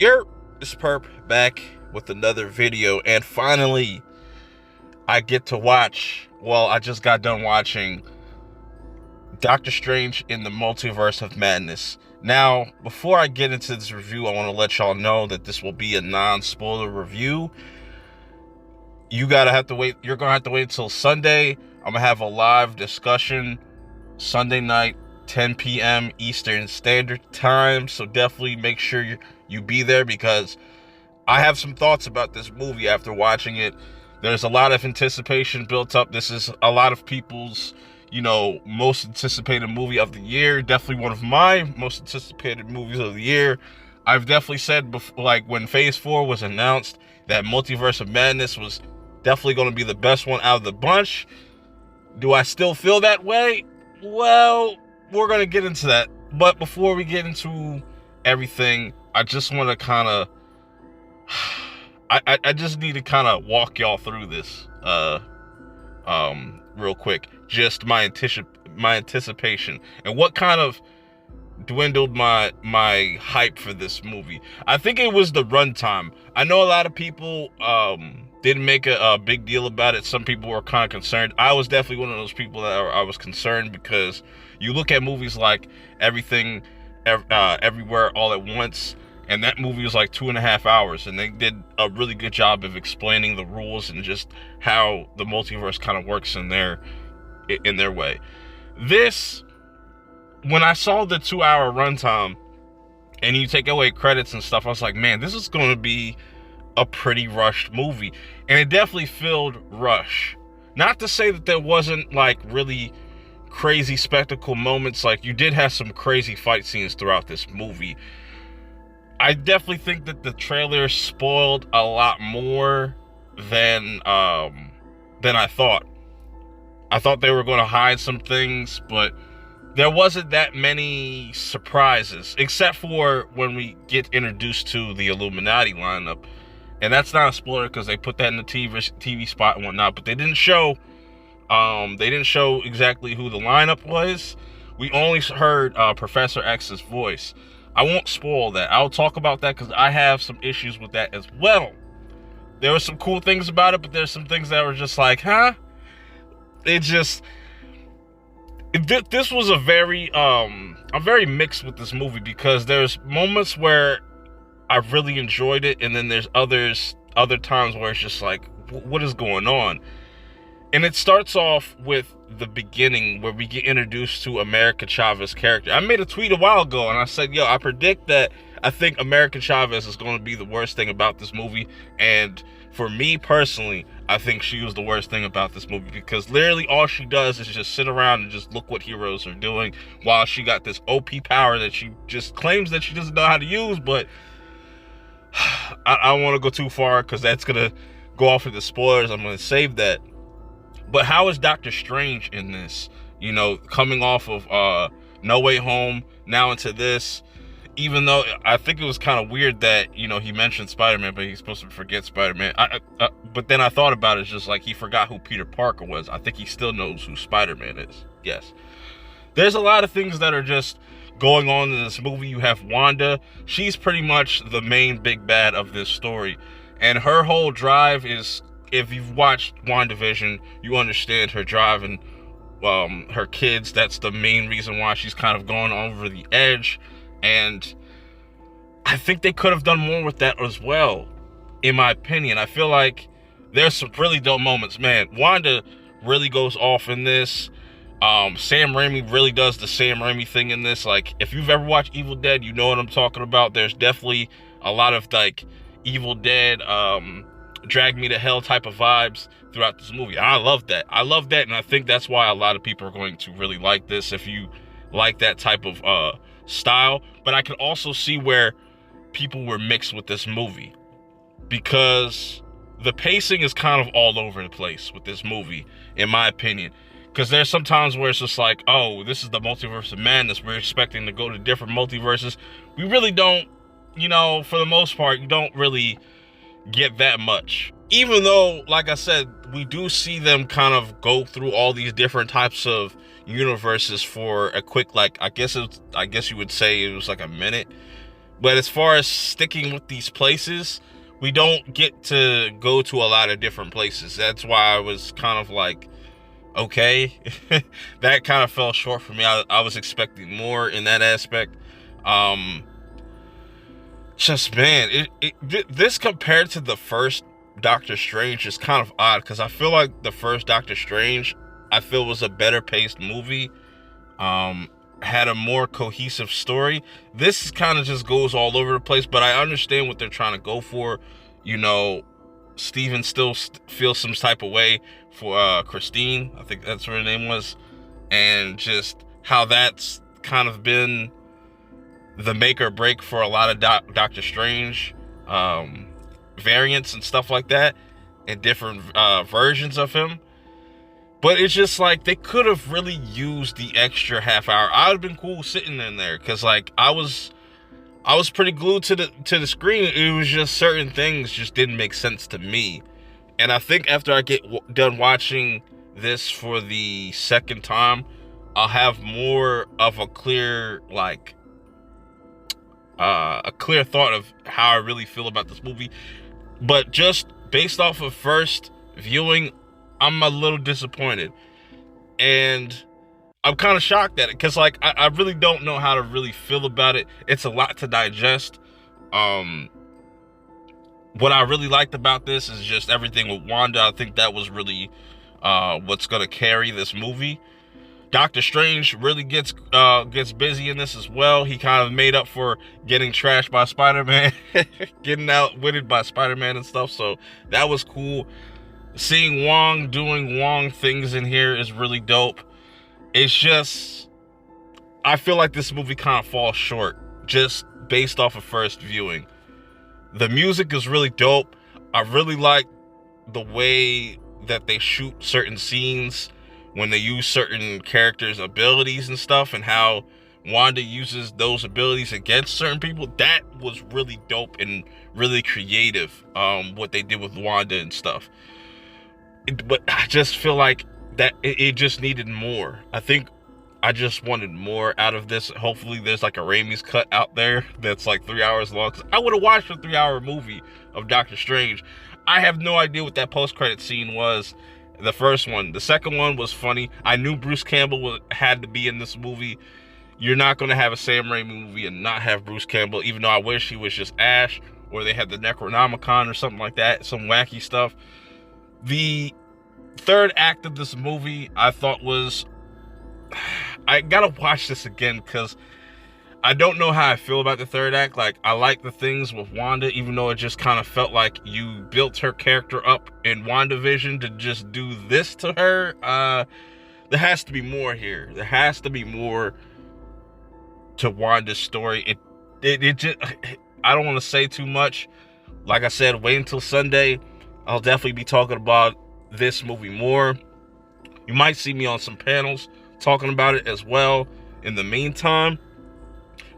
Here, it's Perp back with another video, and finally, I get to watch. Well, I just got done watching Doctor Strange in the Multiverse of Madness. Now, before I get into this review, I want to let y'all know that this will be a non-spoiler review. You're gonna have to wait until Sunday. I'm gonna have a live discussion Sunday night, 10 p.m. Eastern Standard Time. So definitely make sure you be there, because I have some thoughts about this movie after watching it. There's a lot of anticipation built up. This is a lot of people's, most anticipated movie of the year. Definitely one of my most anticipated movies of the year. I've definitely said before, like when Phase 4 was announced, that Multiverse of Madness was definitely going to be the best one out of the bunch. Do I still feel that way? Well, we're going to get into that. But before we get into everything, I just want to kind of I just need to kind of walk y'all through this real quick. Just my anticipation and what kind of dwindled my hype for this movie. I think it was the runtime. I know a lot of people didn't make a big deal about it. Some people were kind of concerned. I was definitely one of those people that I was concerned, because you look at movies like Everything Everywhere All at Once, and that movie was like 2.5 hours, and they did a really good job of explaining the rules and just how the multiverse kind of works in their way. This, when I saw the 2-hour runtime and you take away credits and stuff, I was like, man, this is going to be a pretty rushed movie. And it definitely felt rush. Not to say that there wasn't like really crazy spectacle moments. Like, you did have some crazy fight scenes throughout this movie. I definitely think that the trailer spoiled a lot more than I thought. I thought they were going to hide some things, but there wasn't that many surprises, except for when we get introduced to the Illuminati lineup. And that's not a spoiler, because they put that in the TV spot and whatnot, but they didn't show exactly who the lineup was. We only heard Professor X's voice. I won't spoil that. I'll talk about that, because I have some issues with that as well. There were some cool things about it, but there's some things that were just like, huh? This was I'm very mixed with this movie, because there's moments where I really enjoyed it, and then there's other times where it's just like, what is going on? And it starts off with the beginning, where we get introduced to America Chavez's character. I made a tweet a while ago, and I said, I predict that I think America Chavez is going to be the worst thing about this movie. And for me personally, I think she was the worst thing about this movie, because literally all she does is just sit around and just look what heroes are doing, while she got this OP power that she just claims that she doesn't know how to use. But I don't want to go too far, because that's going to go off into spoilers. I'm going to save that. But how is Doctor Strange in this? Coming off of No Way Home, now into this. Even though I think it was kind of weird that, he mentioned Spider-Man, but he's supposed to forget Spider-Man. But then I thought about it, it's just like he forgot who Peter Parker was. I think he still knows who Spider-Man is. Yes. There's a lot of things that are just going on in this movie. You have Wanda. She's pretty much the main big bad of this story. And her whole drive is, if you've watched WandaVision, you understand her drive and her kids. That's the main reason why she's kind of going over the edge. And I think they could have done more with that as well, in my opinion. I feel like there's some really dope moments. Man, Wanda really goes off in this. Sam Raimi really does the Sam Raimi thing in this. Like, if you've ever watched Evil Dead, you know what I'm talking about. There's definitely a lot of like Evil Dead, Drag Me to Hell type of vibes throughout this movie. I love that. And I think that's why a lot of people are going to really like this, if you like that type of style. But I can also see where people were mixed with this movie, because the pacing is kind of all over the place with this movie, in my opinion. Because there's some times where it's just like, oh, this is the Multiverse of Madness, we're expecting to go to different multiverses. We really don't, for the most part, you don't really get that much. Even though, like I said, we do see them kind of go through all these different types of universes for a quick, like, I guess you would say it was like a minute. But as far as sticking with these places, we don't get to go to a lot of different places. That's why I was kind of like, okay, that kind of fell short for me. I was expecting more in that aspect. Just, man, this compared to the first Doctor Strange is kind of odd, because I feel like the first Doctor Strange, I feel, was a better paced movie, had a more cohesive story. This kind of just goes all over the place, but I understand what they're trying to go for. You know, Steven still feels some type of way for Christine, I think that's what her name was, and just how that's kind of been the make or break for a lot of Doctor Strange variants and stuff like that, and different versions of him. But it's just like, they could have really used the extra half hour. I would have been cool sitting in there, because like I was pretty glued to the screen. It was just certain things just didn't make sense to me. And I think after I get done watching this for the second time, I'll have more of a clear thought of how I really feel about this movie. But just based off of first viewing, I'm a little disappointed, and I'm kind of shocked at it, because like I really don't know how to really feel about it. It's a lot to digest. What I really liked about this is just everything with Wanda. I think that was really what's gonna carry this movie. Doctor Strange really gets busy in this as well. He kind of made up for getting trashed by Spider-Man, getting outwitted by Spider-Man and stuff. So that was cool. Seeing Wong doing Wong things in here is really dope. It's just, I feel like this movie kind of falls short just based off of first viewing. The music is really dope. I really like the way that they shoot certain scenes when they use certain characters' abilities and stuff, and how Wanda uses those abilities against certain people. That was really dope and really creative, what they did with Wanda and stuff. But I just feel like that it just needed more. I think I just wanted more out of this. Hopefully there's like a Raimi's cut out there that's like 3 hours long, 'cause I would have watched a 3-hour movie of Doctor Strange. I have no idea what that post-credit scene was, the first one. The second one was funny. I knew Bruce Campbell had to be in this movie. You're not going to have a Sam Raimi movie and not have Bruce Campbell, even though I wish he was just Ash, or they had the Necronomicon or something like that, some wacky stuff. The third act of this movie, I thought was, I gotta watch this again, because I don't know how I feel about the third act. Like, I like the things with Wanda, even though it just kind of felt like you built her character up in WandaVision to just do this to her. There has to be more here. There has to be more to Wanda's story. It just, I don't want to say too much. Like I said, wait until Sunday. I'll definitely be talking about this movie more. You might see me on some panels talking about it as well in the meantime.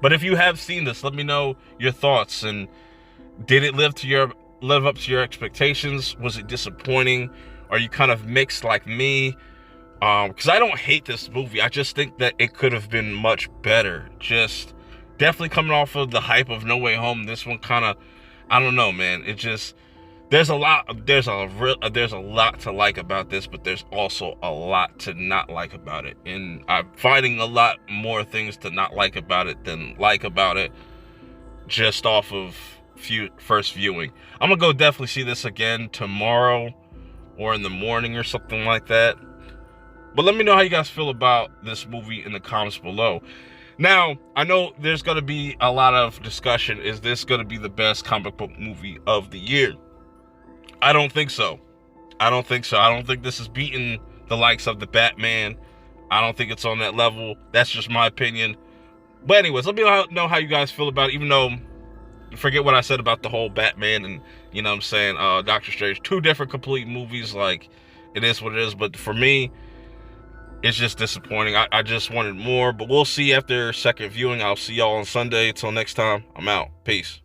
But if you have seen this, let me know your thoughts. And did it live up to your expectations? Was it disappointing? Are you kind of mixed like me? Because I don't hate this movie. I just think that it could have been much better. Just definitely coming off of the hype of No Way Home, this one kind of, I don't know, man. It just, there's a lot to like about this, but there's also a lot to not like about it. And I'm finding a lot more things to not like about it than like about it, just off of first viewing. I'm gonna go definitely see this again tomorrow or in the morning or something like that. But let me know how you guys feel about this movie in the comments below. Now, I know there's going to be a lot of discussion. Is this going to be the best comic book movie of the year? I don't think so. I don't think this is beating the likes of the Batman. I don't think it's on that level. That's just my opinion. But anyways, let me know how you guys feel about it, even though, forget what I said about the whole Batman and, you know what I'm saying, Doctor Strange. Two different complete movies. Like, it is what it is. But for me, it's just disappointing. I just wanted more, but we'll see after second viewing. I'll see y'all on Sunday. Till next time, I'm out. Peace.